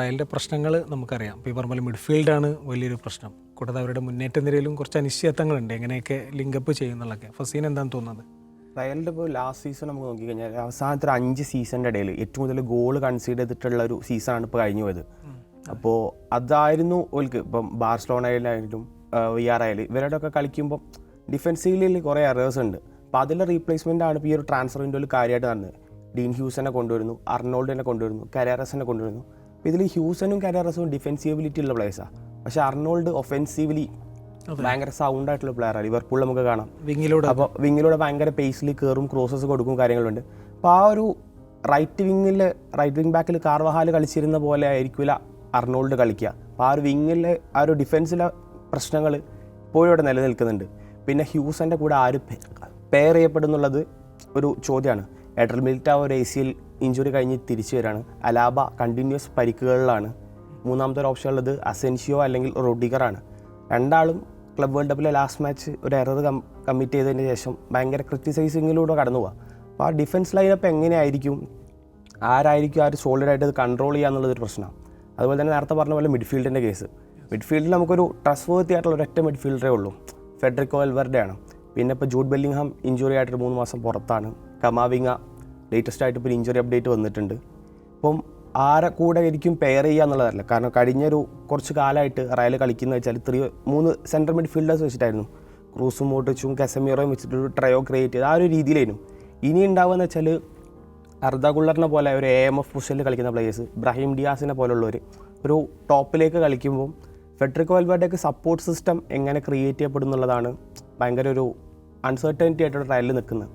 റയലിൻ്റെ പ്രശ്നങ്ങൾ നമുക്കറിയാം. ഇപ്പോൾ ഈ പറഞ്ഞ പോലെ മിഡ്ഫീൽഡാണ് വലിയൊരു പ്രശ്നം. കൂടാതെ അവരുടെ മുന്നേറ്റ നിരയിലും കുറച്ച് അനിശ്ചിതത്വങ്ങളുണ്ട്. എങ്ങനെയൊക്കെ ലിങ്കപ്പ് ചെയ്യുന്നുള്ളതൊക്കെ. ഫസീൻ എന്താണ് തോന്നുന്നത്? റയലിൻ്റെ ഇപ്പോൾ ലാസ്റ്റ് സീസൺ നമുക്ക് നോക്കിക്കഴിഞ്ഞാൽ അവസാനത്തെ ഒരു 5 സീസണിൻ്റെ ഇടയിൽ ഏറ്റവും കൂടുതൽ ഗോൾ കൺസീഡ് ചെയ്തിട്ടുള്ള ഒരു സീസണാണ് ഇപ്പോൾ കഴിഞ്ഞു പോയത്. അപ്പോൾ അതായിരുന്നു ഓൽക്ക് ഇപ്പം ബാർസലോണയിലായാലും VR ആയാലും ഇവരോടൊക്കെ കളിക്കുമ്പോൾ ഡിഫെൻസീവിൽ കുറേ എറേഴ്സ് ഉണ്ട്. അപ്പോൾ അതിൻ്റെ റീപ്ലേസ്മെൻ്റ് ആണ് ഇപ്പോൾ ഈ ഒരു ട്രാൻസ്ഫർ വിൻഡോയിൽ കാര്യമായിട്ട് നടന്നത്. ഡീൻ ഹ്യൂസനെ കൊണ്ടുവരുന്നു, അർണോൾഡിനെ കൊണ്ടുവരുന്നു, കരാറസിനെ കൊണ്ടുവരുന്നു. അപ്പോൾ ഇതിൽ ഹ്യൂസനും കരാറസും ഡിഫെൻസീവിലിറ്റി ഉള്ള പ്ലേയേഴ്സാണ്. പക്ഷേ അർണോൾഡ് ഒഫെൻസീവ്ലി ഭയങ്കര സൗണ്ട് ആയിട്ടുള്ള പ്ലെയറാണ്. ലിവർപൂളിൽ നമുക്ക് കാണാം വിങ്ങിലൂടെ. അപ്പോൾ വിങ്ങിലൂടെ ഭയങ്കര പേസിൽ കയറും, ക്രോസസ് കൊടുക്കും, കാര്യങ്ങളുണ്ട്. അപ്പോൾ ആ ഒരു റൈറ്റ് വിങ് ബാക്കിൽ കാർവഹാൽ കളിച്ചിരുന്ന പോലെ ആയിരിക്കില്ല അർണോൾഡ് കളിക്കുക. അപ്പോൾ ആ ഒരു വിങ്ങിൽ ആ ഒരു ഡിഫെൻസിലെ പ്രശ്നങ്ങൾ ഇപ്പോഴും ഇവിടെ നിലനിൽക്കുന്നുണ്ട്. പിന്നെ ഹ്യൂസൻ്റെ കൂടെ ആര് പെയർ ചെയ്യപ്പെടുന്നുള്ളത് ഒരു ചോദ്യമാണ്. എഡർ മിലിറ്റാവോ ഒരു ACL ഇഞ്ചുറി കഴിഞ്ഞ് തിരിച്ചു വരികയാണ്. അലാബ കണ്ടിന്യൂസ് പരിക്കുകളിലാണ്. മൂന്നാമത്തെ ഒരു ഓപ്ഷൻ ഉള്ളത് അസെൻഷിയോ അല്ലെങ്കിൽ റോഡിഗറാണ്. രണ്ടാളും ക്ലബ് വേൾഡ് കപ്പിലെ ലാസ്റ്റ് മാച്ച് ഒരു എറർ കമ്മിറ്റ് ചെയ്തതിന് ശേഷം ഭയങ്കര ക്രിറ്റിസൈസിങ്ങിലൂടെ കടന്നു പോകാം. അപ്പോൾ ആ ഡിഫൻസ് ലൈനപ്പ് എങ്ങനെയായിരിക്കും, ആരായിരിക്കും ആ ഒരു സോളിഡായിട്ട് അത് കൺട്രോൾ ചെയ്യുക എന്നുള്ളതൊരു പ്രശ്നമാണ്. അതുപോലെ തന്നെ നേരത്തെ പറഞ്ഞ പോലെ മിഡ്ഫീൽഡിൻ്റെ കേസ്. മിഡ്ഫീൽഡിൽ നമുക്കൊരു ട്രസ്റ്റ് വർത്തി ആയിട്ടുള്ള ഒരൊറ്റ മിഡ്ഫീൽഡറേ ഉള്ളൂ, ഫെഡറിക്കോ വാൽവേർഡെ ആണ്. പിന്നെ ഇപ്പോൾ ജൂഡ് ബെല്ലിംഗ്ഹാം ഇഞ്ചുറി ആയിട്ട് 3 മാസം പുറത്താണ്. കമാവിങ്ങ ലേറ്റസ്റ്റ് ആയിട്ട് ഇപ്പോൾ ഇഞ്ചുറി അപ്ഡേറ്റ് വന്നിട്ടുണ്ട്. അപ്പം ആരെ കൂടെ ആയിരിക്കും പെയർ ചെയ്യുക എന്നുള്ളതല്ല. കാരണം കഴിഞ്ഞൊരു കുറച്ച് കാലമായിട്ട് റയൽ കളിക്കുന്നത് വെച്ചാൽ 3 സെൻട്രൽ മിഡ്ഫീൽഡേഴ്സ് വെച്ചിട്ടായിരുന്നു. ക്രൂസും മോട്ടിച്ചും കസമീറോയും വെച്ചിട്ടൊരു ട്രയോ ക്രിയേറ്റ് ചെയ്ത് ആ ഒരു രീതിയിലായിരുന്നു. ഇനി ഉണ്ടാവുകയെന്ന് വെച്ചാൽ അർദ ഗുള്ളറിനെ പോലെ ഒരു AMF പൊസിഷനിൽ കളിക്കുന്ന പ്ലേയേഴ്സ്, ബ്രഹീം ഡിയാസിനെ പോലുള്ളവർ ഒരു ടോപ്പിലേക്ക് കളിക്കുമ്പോൾ ഫെഡറിക്കോ വാൽവേർഡെക്ക് സപ്പോർട്ട് സിസ്റ്റം എങ്ങനെ ക്രിയേറ്റ് ചെയ്യപ്പെടുന്നുള്ളതാണ് ഭയങ്കര ഒരു അൺസർട്ടനിറ്റി ആയിട്ട് റയലിൽ നിൽക്കുന്നത്.